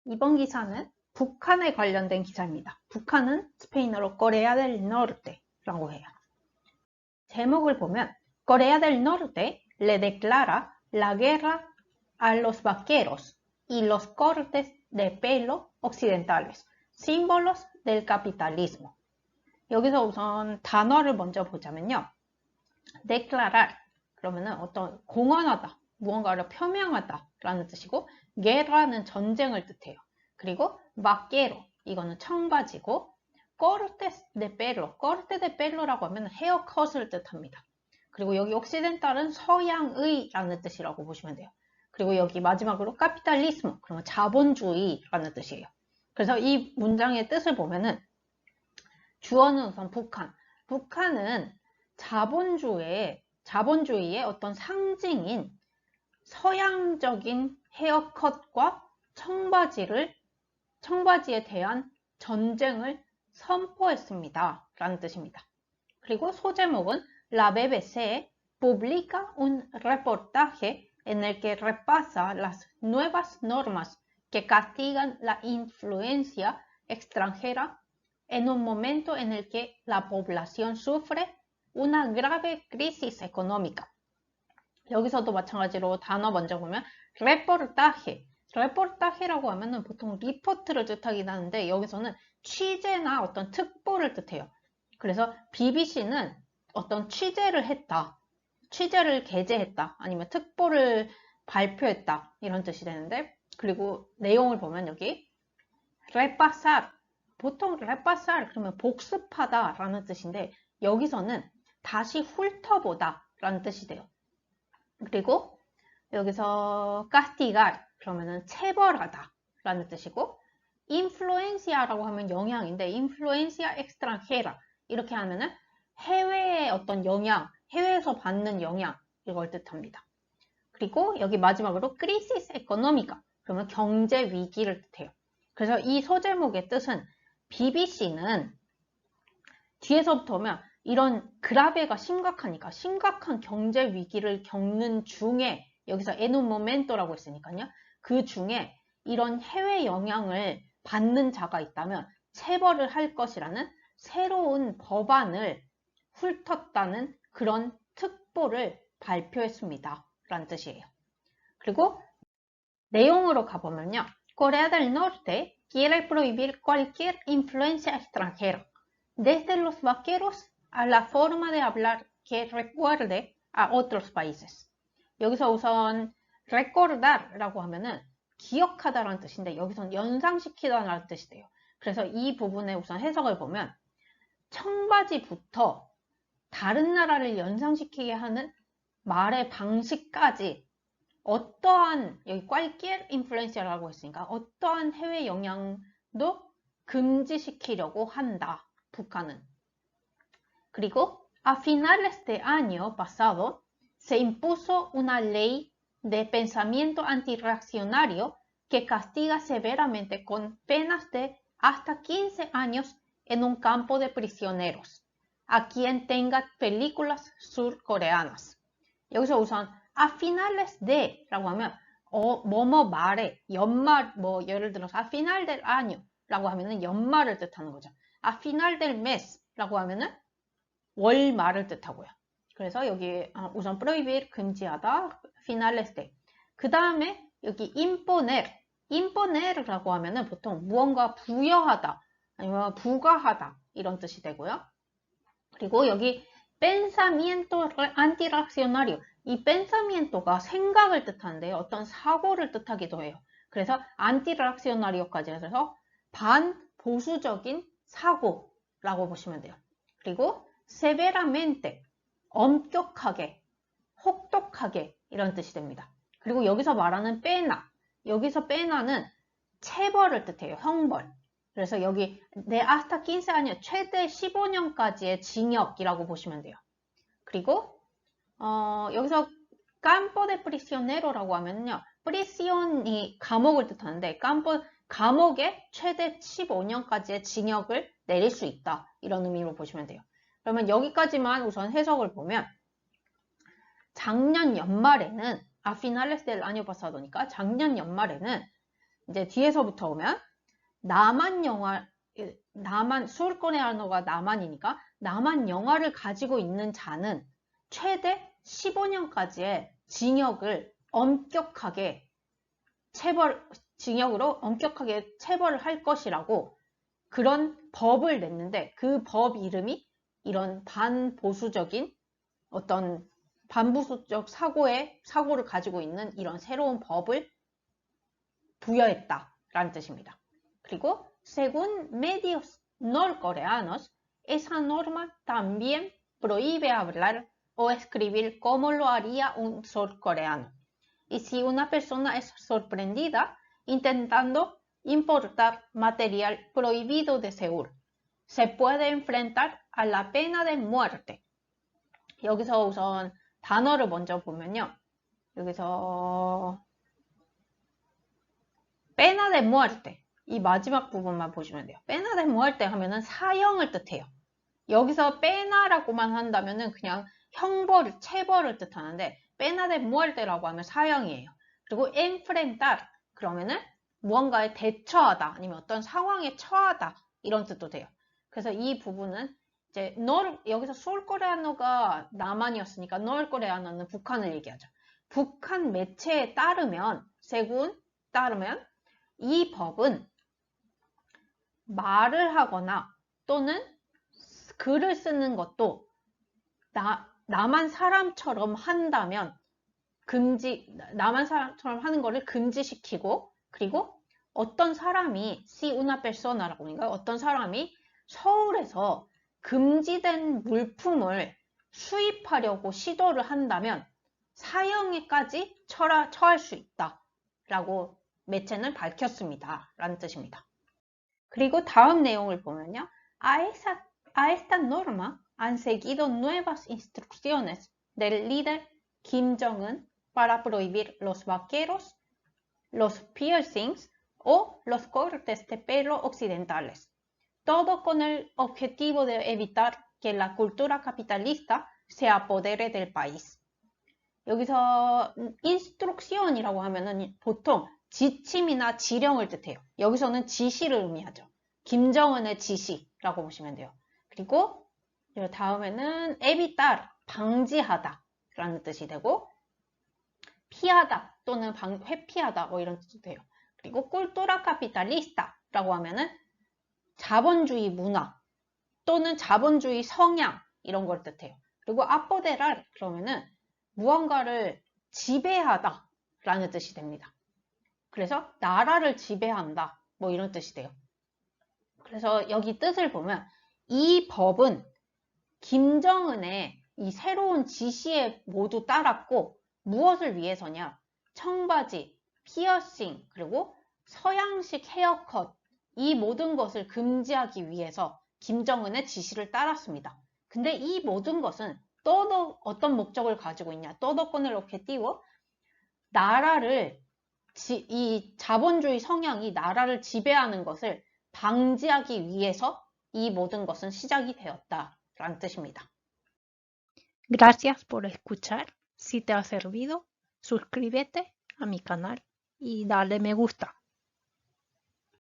이번 기사는 북한에 관련된 기사입니다. 북한은 스페인어로 Corea del Norte라고 해요. 제목을 보면 Corea del Norte le declara la guerra a los vaqueros y los cortes de pelo occidentales, símbolos del capitalismo. 여기서 우선 단어를 먼저 보자면요. declarar, 그러면은 어떤 공언하다, 무언가를 표명하다 라는 뜻이고, guerra는 전쟁을 뜻해요. 그리고 vaquero, 이거는 청바지고, cortes de pelo, corte de pelo라고 하면 헤어컷을 뜻합니다. 그리고 여기 occidental은 서양의 라는 뜻이라고 보시면 돼요. 그리고 여기 마지막으로 capitalismo, 그러면 자본주의라는 뜻이에요. 그래서 이 문장의 뜻을 보면은 주어는 우선 북한. 북한은 자본주의의 어떤 상징인 서양적인 헤어컷과 청바지에 대한 전쟁을 선포했습니다. 라는 뜻입니다. 그리고 소제목은 La BBC publica un reportaje en el que repasa las nuevas normas que castigan la influencia extranjera en un momento en el que la población sufre una grave crisis económica. 여기서도 마찬가지로 단어 먼저 보면 reportaje라고 하면은 보통 리포트를 뜻하긴 하는데 여기서는 취재나 어떤 특보를 뜻해요. 그래서 BBC는 어떤 취재를 했다, 취재를 게재했다, 아니면 특보를 발표했다 이런 뜻이 되는데, 그리고 내용을 보면 여기 repasar, 보통 repasar 그러면 복습하다 라는 뜻인데 여기서는 다시 훑어보다 라는 뜻이 돼요. 그리고 여기서 castigar 그러면은 체벌하다 라는 뜻이고, influencia라고 하면 영향인데 influencia extranjera 이렇게 하면은 해외의 어떤 영향, 해외에서 받는 영향 이걸 뜻합니다. 그리고 여기 마지막으로 crisis económica 그러면 경제 위기를 뜻해요. 그래서 이 소제목의 뜻은 BBC는 뒤에서부터 오면 이런 그라베가 심각하니까 심각한 경제 위기를 겪는 중에, 여기서 en un momento라고 했으니까요. 그 중에 이런 해외 영향을 받는 자가 있다면 체벌을 할 것이라는 새로운 법안을 훑었다는 그런 특보를 발표했습니다. 라는 뜻이에요. 그리고 내용으로 가보면요. Corea del Norte quiere prohibir cualquier influencia extranjera, desde los vaqueros a la forma de hablar que recuerde a otros países. 여기서 우선 recordar라고 하면은 기억하다라는 뜻인데 여기서는 연상시키다라는 뜻이 돼요. 그래서 이 부분에 우선 해석을 보면 청바지부터 다른 나라를 연상시키게 하는 말의 방식까지 어떠한, 여기 cualquier influencia라고 했으니까 어떠한 해외 영향도 금지시키려고 한다, 북한은. 그리고 a finales de año pasado se impuso una ley de pensamiento antirreaccionario que castiga severamente con penas de hasta 15 años en un campo de prisioneros a quien tenga películas surcoreanas. 여기서 우선 a finales de 라고 하면 뭐뭐 말에 연말, 뭐 예를 들어서 a final del año 라고 하면은 연말을 뜻하는 거죠. a final del mes 라고 하면은 월말을 뜻하고요. 그래서 여기 우선 prohibir 금지하다, finales de. 그 다음에 여기 imponer라고 하면은 보통 무언가 부여하다 아니면 부과하다 이런 뜻이 되고요. 그리고 여기 pensamiento antirreaccionario, 이 pensamiento가 생각을 뜻하는데요. 어떤 사고를 뜻하기도 해요. 그래서 antirreaccionario까지 해서 반보수적인 사고라고 보시면 돼요. 그리고 severamente, 엄격하게, 혹독하게 이런 뜻이 됩니다. 그리고 여기서 말하는 pena, 여기서 pena는 체벌을 뜻해요. 형벌. 그래서 여기 de hasta 15 años, 최대 15년까지의 징역이라고 보시면 돼요. 그리고 여기서 campo de prisionero라고 하면요. prision이 감옥을 뜻하는데 감옥에 최대 15년까지의 징역을 내릴 수 있다. 이런 의미로 보시면 돼요. 그러면 여기까지만 우선 해석을 보면 작년 연말에는 a finales del año pasado니까 작년 연말에는 이제 뒤에서부터 오면 남한 수울코레아노가 남한이니까 남한 영화를 가지고 있는 자는 최대 15년까지의 징역을 징역으로 엄격하게 체벌을 할 것이라고 그런 법을 냈는데 그 법 이름이 이런 반보수적 사고를 가지고 있는 이런 새로운 법을 부여했다라는 뜻입니다. 그리고 según medios norcoreanos, esa norma también prohíbe hablar o escribir como lo haría un surcoreano. Y si una persona es sorprendida intentando importar material prohibido de Seúl, se puede enfrentar a la pena de muerte. 여기서 우선 단어를 먼저 보면요. 여기서 pena de muerte 이 마지막 부분만 보시면 돼요. pena de muerte 하면은 사형을 뜻해요. 여기서 pena라고만 한다면은 그냥 체벌을 뜻하는데 pena de muerte라고 하면 사형이에요. 그리고 enfrentar 그러면은 무언가에 대처하다 아니면 어떤 상황에 처하다 이런 뜻도 돼요. 그래서 이 부분은 이제 여기서 수울코레아노가 남한이었으니까 노르코레아노는 북한을 얘기하죠. 북한 매체에 따르면 이 법은 말을 하거나 또는 글을 쓰는 것도 남한 사람처럼 한다면 남한 사람처럼 하는 거를 금지시키고 그리고 어떤 사람이 si una persona라고 하니까 어떤 사람이 서울에서 금지된 물품을 수입하려고 시도를 한다면 사형에까지 처할 수 있다라고 매체는 밝혔습니다. 라는 뜻입니다. 그리고 다음 내용을 보면요. A esta norma han seguido nuevas instrucciones del líder Kim Jong-un para prohibir los vaqueros, los piercings o los cortes de pelo occidentales. Todo con el objetivo de evitar que la cultura capitalista se apodere del país. 여기서 instruction이라고 하면은 보통 지침이나 지령을 뜻해요. 여기서는 지시를 의미하죠. 김정은의 지시라고 보시면 돼요. 그리고 다음에는 evitar, 방지하다 라는 뜻이 되고 피하다 또는 회피하다 뭐 이런 뜻도 돼요. 그리고 cultura capitalista 라고 하면은 자본주의 문화 또는 자본주의 성향 이런 걸 뜻해요. 그리고 apoderar 그러면은 무언가를 지배하다 라는 뜻이 됩니다. 그래서 나라를 지배한다 뭐 이런 뜻이 돼요. 그래서 여기 뜻을 보면 이 법은 김정은의 이 새로운 지시에 모두 따랐고 무엇을 위해서냐? 청바지, 피어싱, 그리고 서양식 헤어컷 이 모든 것을 금지하기 위해서 김정은의 지시를 따랐습니다. 근데 이 모든 것은 todo 어떤 목적을 가지고 있냐? todo con el objetivo 이 자본주의 성향이 나라를 지배하는 것을 방지하기 위해서 이 모든 것은 시작이 되었다라는 뜻입니다. Gracias por escuchar. Si te ha servido, suscríbete a mi canal y dale me gusta.